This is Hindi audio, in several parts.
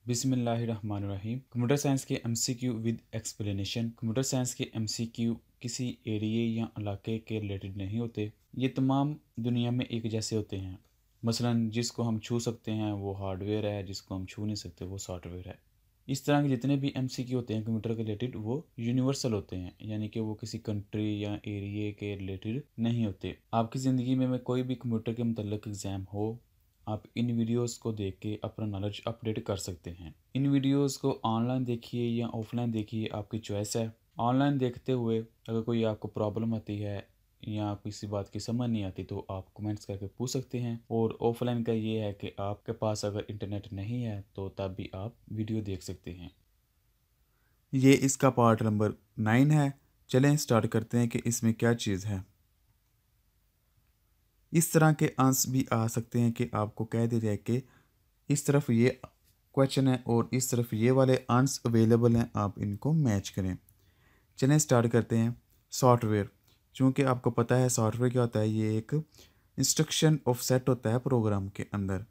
बिस्मिल्लाहिर्रहमानिर्रहीम। कंप्यूटर साइंस के MCQ with explanation. Computer science के एमसीक्यू किसी एरिया या इलाके के रिलेटेड नहीं होते। ये तमाम दुनिया में एक जैसे होते हैं। मसलन जिसको हम छू सकते हैं वो हार्डवेयर है, जिसको हम छू नहीं सकते वो सॉफ्टवेयर है। इस तरह के जितने भी एमसीक्यू होते हैं कंप्यूटर के रिलेटेड वो यूनिवर्सल होते हैं, यानी कि वो किसी कंट्री या एरिया के रिलेटेड नहीं होते। आपकी ज़िंदगी में कोई भी कंप्यूटर के मतलब एग्ज़ाम हो, आप इन वीडियोस को देख के अपना नॉलेज अपडेट कर सकते हैं। इन वीडियोस को ऑनलाइन देखिए या ऑफलाइन देखिए, आपकी चॉइस है। ऑनलाइन देखते हुए अगर कोई आपको प्रॉब्लम आती है या किसी बात की समझ नहीं आती तो आप कमेंट्स करके पूछ सकते हैं। और ऑफलाइन का ये है कि आपके पास अगर इंटरनेट नहीं है तो तब भी आप वीडियो देख सकते हैं। ये इसका पार्ट नंबर 9 है। चलें स्टार्ट करते हैं कि इसमें क्या चीज़ है। इस तरह के आंसर भी आ सकते हैं कि आपको कह दे जाए कि इस तरफ ये क्वेश्चन है और इस तरफ ये वाले आंसर अवेलेबल हैं, आप इनको मैच करें। चलें स्टार्ट करते हैं। सॉफ्टवेयर, चूँकि आपको पता है सॉफ्टवेयर क्या होता है, ये एक इंस्ट्रक्शन ऑफ सेट होता है प्रोग्राम के अंदर।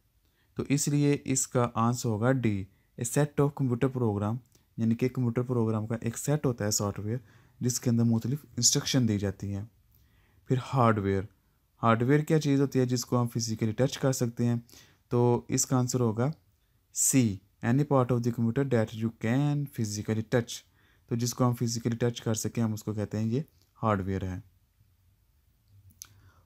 तो इसलिए इसका आंसर होगा D, a set of computer program. यानी कि कंप्यूटर प्रोग्राम का एक सेट होता है सॉफ्टवेयर, जिसके अंदर मुख्तलिफ इंस्ट्रक्शन दी जाती हैं। फिर हार्डवेयर, हार्डवेयर क्या चीज़ होती है जिसको हम फिजिकली टच कर सकते हैं। तो इसका आंसर होगा C, any part of the computer that you can physically touch. तो जिसको हम फिजिकली टच कर सकें हम उसको कहते हैं ये हार्डवेयर है।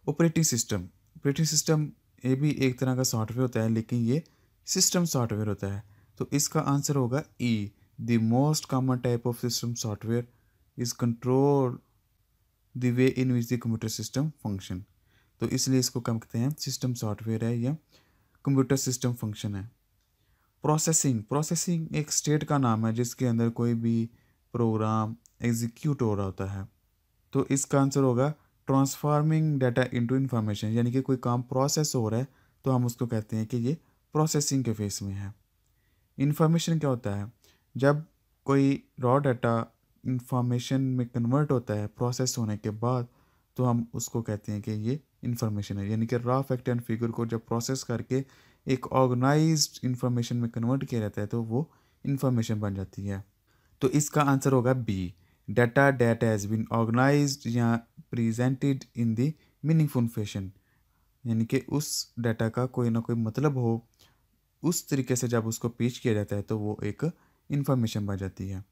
ऑपरेटिंग सिस्टम, ऑपरेटिंग सिस्टम ये भी एक तरह का सॉफ्टवेयर होता है, लेकिन ये सिस्टम सॉफ्टवेयर होता है। तो इसका आंसर होगा E, the most common type of system software is control the way in which the computer system function. तो इसलिए इसको कम कहते हैं सिस्टम सॉफ्टवेयर है या कंप्यूटर सिस्टम फंक्शन है। प्रोसेसिंग, प्रोसेसिंग एक स्टेट का नाम है जिसके अंदर कोई भी प्रोग्राम एग्जीक्यूट हो रहा होता है। तो इसका आंसर होगा ट्रांसफार्मिंग डाटा इनटू इंफॉर्मेशन। यानी कि कोई काम प्रोसेस हो रहा है तो हम उसको कहते हैं कि ये प्रोसेसिंग के फेस में है। इंफॉर्मेशन क्या होता है, जब कोई रॉ डाटा इंफॉर्मेशन में कन्वर्ट होता है प्रोसेस होने के बाद, तो हम उसको कहते हैं कि ये इंफॉर्मेशन है। यानी कि रॉ फैक्ट एंड फिगर को जब प्रोसेस करके एक ऑर्गेनाइज्ड इंफॉर्मेशन में कन्वर्ट किया जाता है तो वो इंफॉर्मेशन बन जाती है। तो इसका आंसर होगा B, data that has been organised या presented in the meaningful fashion. यानी कि उस डाटा का कोई ना कोई मतलब हो, उस तरीके से जब उसको पेश किया जाता है तो वो एक इंफॉर्मेशन बन जाती है।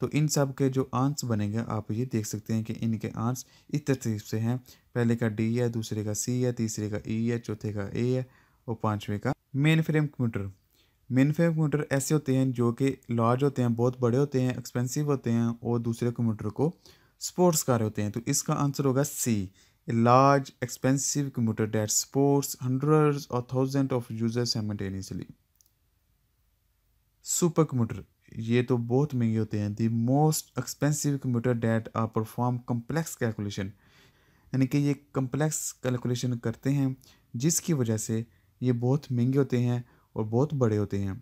तो इन सब के जो आंसर बनेंगे आप ये देख सकते हैं कि इनके आंसर इस तरतीब से हैं। पहले का डी है, दूसरे का सी है, तीसरे का ई है, चौथे का ए है और पांचवे का main frame computer. Main frame computer ऐसे होते हैं जो कि लार्ज होते हैं, बहुत बड़े होते हैं, एक्सपेंसिव होते हैं और दूसरे कंप्यूटर को सपोर्ट्स कर रहे होते हैं। तो इसका आंसर होगा C, a large expensive computer that supports hundreds or thousand of users simultaneously. Supercomputer, ये तो बहुत महंगे होते हैं। The most expensive computer that are perform complex calculation. यानी कि ये कम्प्लेक्स कैलकुलेशन करते हैं जिसकी वजह से ये बहुत महंगे होते हैं और बहुत बड़े होते हैं।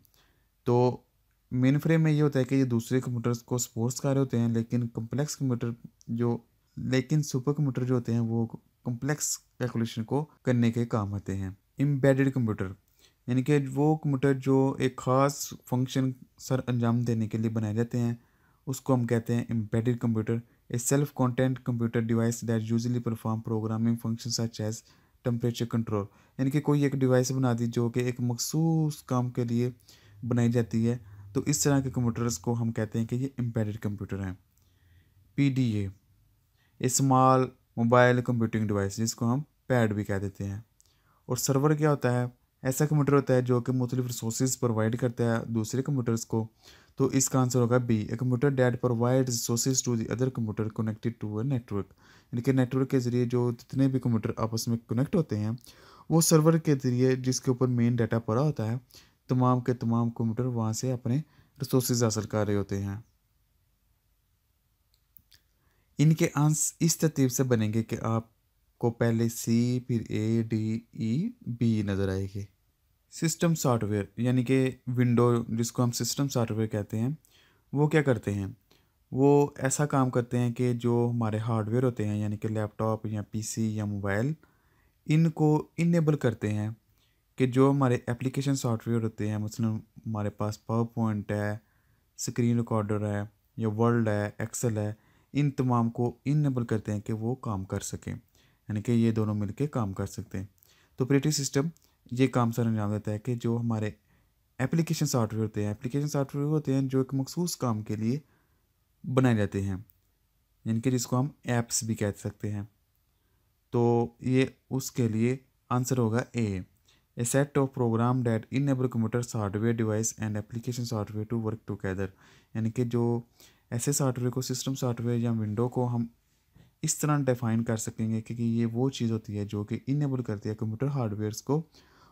तो मेन फ्रेम में ये होता है कि ये दूसरे कंप्यूटर्स को सपोर्ट्स कर रहे होते हैं, लेकिन कम्प्लेक्स कंप्यूटर जो लेकिन सुपर कंप्यूटर जो होते हैं वो कम्प्लेक्स कैलकुलेशन को करने के काम आते हैं। एम्बेडेड कंप्यूटर, यानी कि वो कंप्यूटर जो एक ख़ास फंक्शन सर अंजाम देने के लिए बनाए जाते हैं उसको हम कहते हैं embedded computer. A self content computer device that usually perform programming function such as temperature control. यानी कि कोई एक डिवाइस बना दी जो कि एक मखसूस काम के लिए बनाई जाती है। तो इस तरह के कंप्यूटर्स को हम कहते हैं कि ये एम्बेडेड कंप्यूटर हैं। पीडीए, ए स्मॉल मोबाइल कंप्यूटिंग डिवाइस जिसको हम पैड भी कह देते हैं। और सर्वर क्या होता है, ऐसा कंप्यूटर होता है जो कि मुख्तलिफ रिसोर्सेज प्रोवाइड करता है दूसरे कंप्यूटर्स को। तो इसका आंसर होगा B, a computer that provide resources to the other computer connected to a network. यानी कि नेटवर्क के ज़रिए जो जितने भी कंप्यूटर आपस में कनेक्ट होते हैं वो सर्वर के ज़रिए जिसके ऊपर मेन डाटा पड़ा होता है, तमाम के तमाम कंप्यूटर वहाँ से अपने रिसोर्सेज हासिल कर रहे होते हैं। इनके आंसर इस तरतीब से बनेंगे कि आपको पहले सी, फिर ए, डी, ई, बी नज़र आएगी। सिस्टम सॉफ्टवेयर यानी कि विंडो जिसको हम सिस्टम सॉफ्टवेयर कहते हैं, वो क्या करते हैं, वो ऐसा काम करते हैं कि जो हमारे हार्डवेयर होते हैं यानी कि लैपटॉप या पीसी या मोबाइल, इनको इनेबल करते हैं कि जो हमारे एप्लीकेशन सॉफ्टवेयर होते हैं, मसलन हमारे पास पावर पॉइंट है, स्क्रीन रिकॉर्डर है या वर्ड है, एक्सेल है, इन तमाम को इनेबल करते हैं कि वो काम कर सकें, यानी कि ये दोनों मिलके काम कर सकते हैं। तो ऑपरेटिंग सिस्टम ये काम सर अंजाम देता है कि जो हमारे एप्लीकेशन सॉफ्टवेयर होते हैं जो एक मखसूस काम के लिए बनाए जाते हैं, यानी कि जिसको हम ऐप्स भी कह सकते हैं। तो ये उसके लिए आंसर होगा a set of program that enable computer hardware device and application software to work together, यानी कि जो ऐसे सॉफ्टवेयर को, सिस्टम सॉफ्टवेयर या विंडो को हम इस तरह डिफाइन कर सकेंगे कि ये वो चीज़ होती है जो कि इनेबल करती है कंप्यूटर हार्डवेयर्स को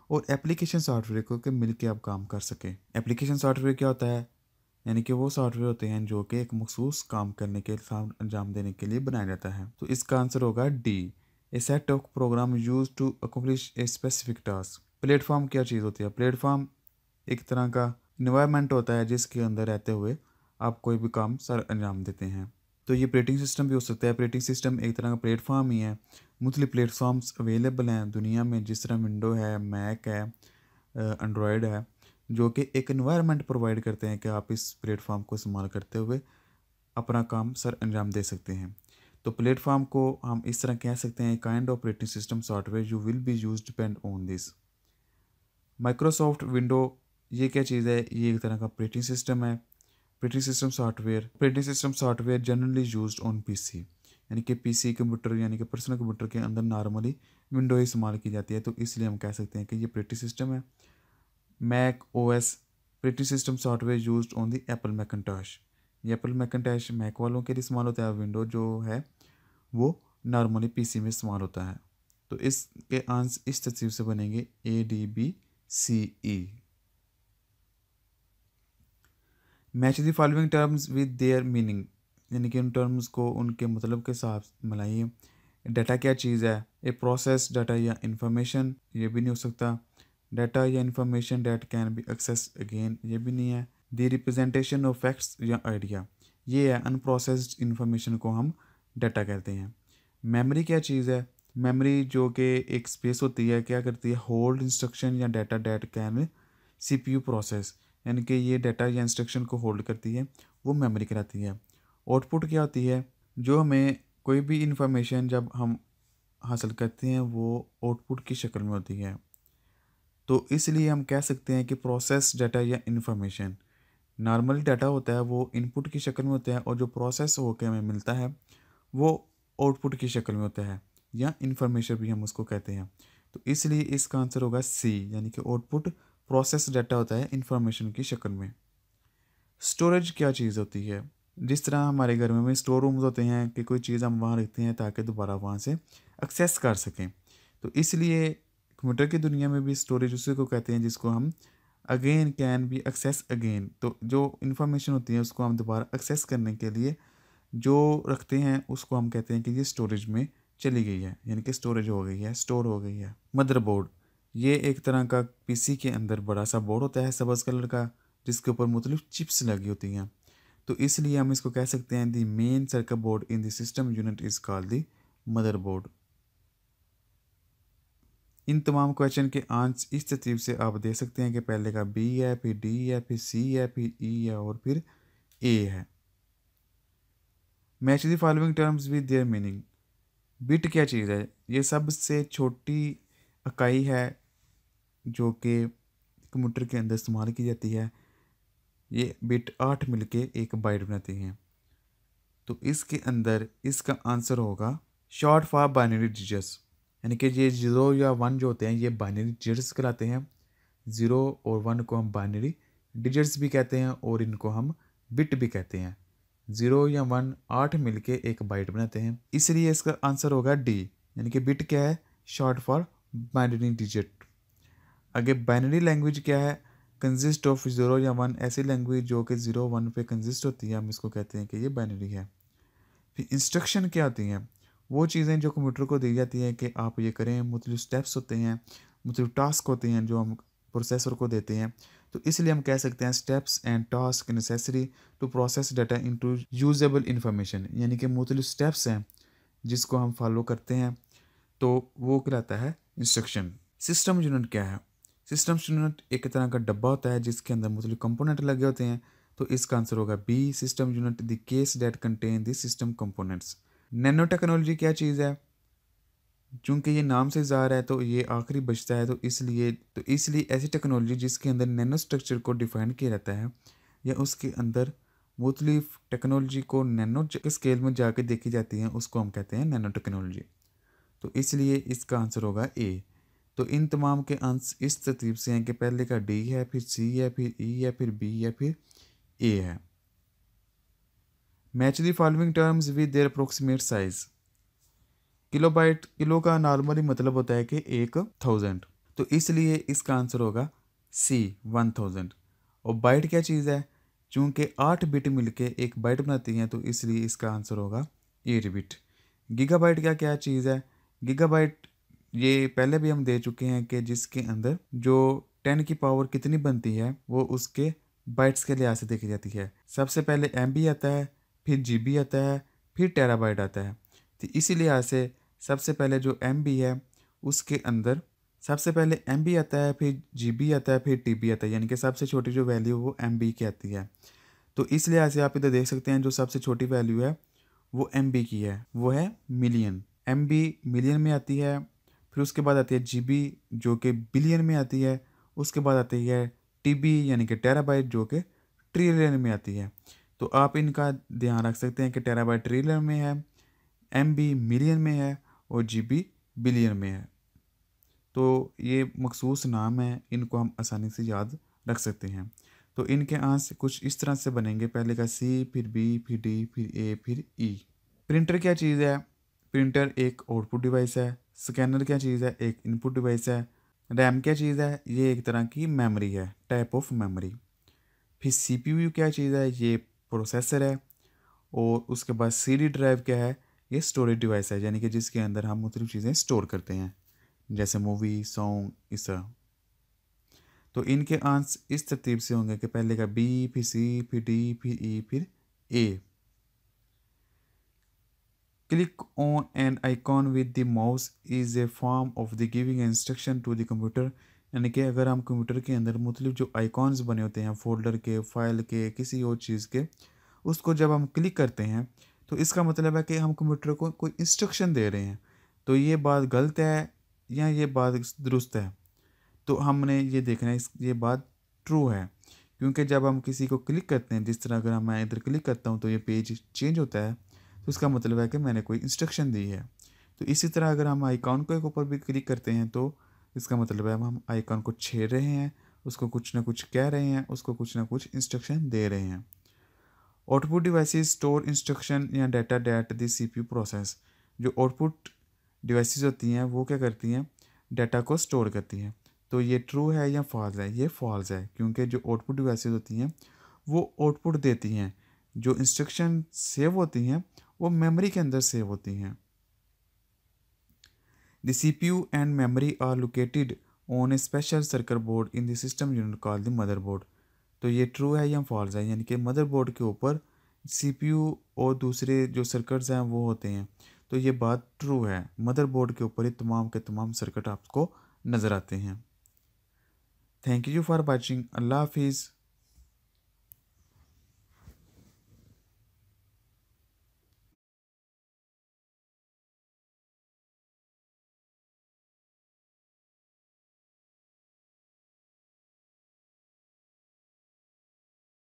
और एप्लीकेशन सॉफ्टवेयर को कि मिल के आप काम कर सकें। एप्लीकेशन सॉफ्टवेयर क्या होता है, यानी कि वो सॉफ्टवेयर होते हैं जो कि एक मखसूस काम करने के साथ अंजाम देने के लिए बनाया जाता है। तो इसका आंसर होगा D a set of program use to accomplish a specific task. Platform क्या चीज़ होती है? प्लेटफॉर्म एक तरह का इन्वायरमेंट होता है जिसके अंदर रहते हुए आप कोई भी काम सर अंजाम देते हैं। तो ये ऑपरेटिंग सिस्टम भी हो सकता है। ऑपरेटिंग सिस्टम एक तरह का प्लेटफॉर्म ही है। मुख्तलिफ प्लेटफॉर्म्स अवेलेबल हैं दुनिया में, जिस तरह विंडो है, मैक है, एंड्रॉयड है, जो कि एक इन्वायरमेंट प्रोवाइड करते हैं कि आप इस प्लेटफॉर्म को इस्तेमाल करते हुए अपना काम सर अंजाम दे सकते हैं। तो प्लेटफॉर्म को हम इस तरह कह सकते हैं, kind of operating system software you will be use depend on this. Microsoft window ये क्या चीज़ है? ये एक तरह का ऑपरेटिंग सिस्टम है। Operating system software generally used on PC, यानी कि पीसी कंप्यूटर यानी कि पर्सनल कंप्यूटर के अंदर नॉर्मली विंडो ही इस्तेमाल की जाती है, तो इसलिए हम कह सकते हैं कि ये ऑपरेटिंग सिस्टम है। Mac OS operating system software used on the Apple Macintosh. ये एप्पल मैकिंटॉश मैक वालों के लिए इस्तेमाल होता है, विंडो जो है वो नॉर्मली पीसी में इस्तेमाल होता है। तो इसके आंसर इस तरतीब से बनेंगे ADBCE। Match the following terms with their meaning, यानी कि उन टर्म्स को उनके मतलब के साथ मिलाइए। डाटा क्या चीज़ है? ए प्रोसेस, डाटा या इंफॉर्मेशन, ये भी नहीं हो सकता। डाटा या information that can be access again, ये भी नहीं है। द रिप्रेजेंटेशन ऑफ फैक्ट्स या आइडिया, ये है अनप्रोसेस्ड इंफॉर्मेशन को हम डाटा कहते हैं। मेमोरी क्या चीज़ है? मेमोरी जो कि एक स्पेस होती है, क्या करती है? होल्ड इंस्ट्रक्शन या data that can CPU process, यानी कि ये डाटा या इंस्ट्रक्शन को होल्ड करती है, वो मेमोरी कहलाती है। आउटपुट क्या होती है? जो हमें कोई भी इंफॉर्मेशन जब हम हासिल करते हैं वो आउटपुट की शक्ल में होती है, तो इसलिए हम कह सकते हैं कि प्रोसेस डाटा या इंफॉर्मेशन, नॉर्मल डाटा होता है वो इनपुट की शक्ल में होता है, और जो प्रोसेस होकर हमें मिलता है वो आउटपुट की शक्ल में होता है, या इंफॉर्मेशन भी हम उसको कहते हैं। तो इसलिए इसका आंसर होगा सी, यानी कि आउटपुट प्रोसेस डाटा होता है इंफॉर्मेशन की शक्ल में। स्टोरेज क्या चीज़ होती है? जिस तरह हमारे घर में स्टोर रूम्स होते हैं कि कोई चीज़ हम वहाँ रखते हैं ताकि दोबारा वहाँ से एक्सेस कर सकें, तो इसलिए कंप्यूटर की दुनिया में भी स्टोरेज उसी को कहते हैं जिसको हम again can be access again. तो जो इन्फॉर्मेशन होती है उसको हम दोबारा एक्सेस करने के लिए जो रखते हैं उसको हम कहते हैं कि ये स्टोरेज में चली गई है, यानी कि स्टोरेज हो गई है, स्टोर हो गई है। मदरबोर्ड, ये एक तरह का पीसी के अंदर बड़ा सा बोर्ड होता है सब्ज़ कलर का, जिसके ऊपर मुख्तलिफ चिप्स लगी होती हैं, तो इसलिए हम इसको कह सकते हैं the main circuit board in the system unit is called the motherboard. इन तमाम क्वेश्चन के आंसर इस तरतीब से आप दे सकते हैं कि पहले का बी है, फिर डी है, फिर सी है, फिर ई है और फिर ए है। Match the following terms with their meaning. Bit क्या चीज़ है? ये सबसे छोटी इकाई है जो कि कंप्यूटर के अंदर इस्तेमाल की जाती है। ये बिट 8 मिलके एक बाइट बनाती हैं। तो इसके अंदर इसका आंसर होगा शॉर्ट फॉर बाइनरी डिजिट्स, यानी कि ये 0 या 1 जो होते हैं ये बाइनरी डिजिट्स कहलाते हैं। 0 और 1 को हम बाइनरी डिजिट्स भी कहते हैं और इनको हम बिट भी कहते हैं। 0 या 1 8 मिलके एक बाइट बनाते हैं, इसलिए इसका आंसर होगा डी, यानी कि बिट क्या है? Short for binary digit. आगे बाइनरी लैंग्वेज क्या है? कंसिस्ट ऑफ 0 या 1, ऐसी लैंग्वेज जो कि 0 1 पे कंसिस्ट होती है, हम इसको कहते हैं कि ये बाइनरी है। फिर इंस्ट्रक्शन क्या होती हैं? वो चीज़ें जो कंप्यूटर को दी जाती हैं कि आप ये करें, मुख्तलिफ स्टेप्स होते हैं, मुख्तलिफ टास्क होते हैं जो हम प्रोसेसर को देते हैं, तो इसलिए हम कह सकते हैं steps and task necessary to process data into usable information, यानी कि मुख्तलिफ स्टेप्स हैं जिसको हम फॉलो करते हैं, तो वो कहलाता है इंस्ट्रक्शन। सिस्टम यूनिट क्या है? सिस्टम यूनिट एक तरह का डब्बा होता है जिसके अंदर मुख्तलिफ कंपोनेंट लगे होते हैं। तो इसका आंसर होगा B, system unit the case that contain the system components. Nanotechnology क्या चीज़ है? चूंकि ये नाम से ज़ाहिर है तो ये आखिरी बचता है, तो इसलिए ऐसी टेक्नोलॉजी जिसके अंदर नैनो स्ट्रक्चर को डिफाइन किया जाता है या उसके अंदर मुख्तलिफ टेक्नोलॉजी को नैनो के स्केल में जाके देखी जाती है, उसको हम कहते हैं नैनो टेक्नोलॉजी। तो इसलिए इसका आंसर होगा ए। तो इन तमाम के आंसर इस तरतीब से हैं कि पहले का डी है, फिर सी है, फिर ई है, फिर बी है, फिर ए है। Match the following terms with their approximate size. Kilobyte, kilo का नॉर्मली मतलब होता है कि 1000, तो इसलिए इसका आंसर होगा सी 1000। और बाइट क्या चीज़ है? चूंकि 8 बिट मिलके एक बाइट बनाती हैं, तो इसलिए इसका आंसर होगा 8 बिट। गीगाबाइट क्या क्या चीज़ है? गीगाबाइट ये पहले भी हम दे चुके हैं कि जिसके अंदर जो 10 की पावर कितनी बनती है वो उसके बाइट्स के लिहाज से देखी जाती है। सबसे पहले MB आता है, फिर GB आता है, फिर टेराबाइट आता है। तो इसी लिहाज से सबसे पहले जो MB है उसके अंदर सबसे पहले MB आता है, फिर GB आता है, फिर TB आता है, यानी कि सबसे छोटी जो वैल्यू वो MB की आती है। तो इस लिहाज से आप इधर देख सकते हैं जो सबसे छोटी वैल्यू है वो MB की है, वो है मिलियन। MB मिलियन में आती है, फिर उसके बाद आती है GB जो कि बिलियन में आती है, उसके बाद आती है TB यानी कि टेराबाइट जो कि ट्रिलियन में आती है। तो आप इनका ध्यान रख सकते हैं कि टेराबाइट ट्रिलियन में है, MB मिलियन में है और GB बिलियन में है। तो ये मखसूस नाम है, इनको हम आसानी से याद रख सकते हैं। तो इनके आंसर कुछ इस तरह से बनेंगे, पहले का C, फिर B, फिर D, फिर A, फिर E। प्रिंटर क्या चीज़ है? प्रिंटर एक आउटपुट डिवाइस है। स्कैनर क्या चीज़ है? एक इनपुट डिवाइस है। रैम क्या चीज़ है? ये एक तरह की मेमोरी है, टाइप ऑफ मेमोरी। फिर CPU क्या चीज़ है? ये प्रोसेसर है। और उसके बाद CD ड्राइव क्या है? ये स्टोरेज डिवाइस है, यानी कि जिसके अंदर हम मुख्तलिफ चीज़ें स्टोर करते हैं जैसे मूवी, सॉन्ग, इस तरह। तो इनके आंसर इस तरतीब से होंगे कि पहले का B, फिर C, फिर D, फिर E, फिर A। Click on an icon with the mouse is a form of the giving instruction to the computer। यानी कि अगर हम कंप्यूटर के अंदर मुख्तलिफ जो आइकॉन्स बने होते हैं फोल्डर के, फाइल के, किसी और चीज़ के, उसको जब हम क्लिक करते हैं तो इसका मतलब है कि हम कंप्यूटर को कोई इंस्ट्रक्शन दे रहे हैं। तो ये बात गलत है या ये बात दुरुस्त है? तो हमने ये देखना है ये बात ट्रू है, क्योंकि जब हम किसी को क्लिक करते हैं, जिस तरह अगर मैं इधर क्लिक करता हूँ तो ये पेज चेंज होता है, तो इसका मतलब है कि मैंने कोई इंस्ट्रक्शन दी है। तो इसी तरह अगर हम आइकॉन के ऊपर भी क्लिक करते हैं तो इसका मतलब है हम आइकॉन को छेड़ रहे हैं, उसको कुछ ना कुछ कह रहे हैं, उसको कुछ ना कुछ इंस्ट्रक्शन दे रहे हैं। आउटपुट डिवाइसेस स्टोर इंस्ट्रक्शन या data that the CPU process. जो आउटपुट डिवाइसेस होती हैं वो क्या करती हैं? डाटा को स्टोर करती हैं। तो ये ट्रू है या फॉल्स है? ये फॉल्स है, क्योंकि जो आउटपुट डिवाइसेस होती हैं वो आउटपुट देती हैं, जो इंस्ट्रक्शन सेव होती हैं वो मेमोरी के अंदर सेव होती हैं। The CPU and memory are located on a special circuit board in the system unit called the motherboard. तो ये ट्रू है या फॉल्स है? यानी कि मदरबोर्ड के ऊपर CPU और दूसरे जो सर्किट्स हैं वो होते हैं। तो ये बात ट्रू है, मदरबोर्ड के ऊपर ही तमाम के तमाम सर्किट आपको नज़र आते हैं। Thank you for watching. अल्लाह हाफिज़।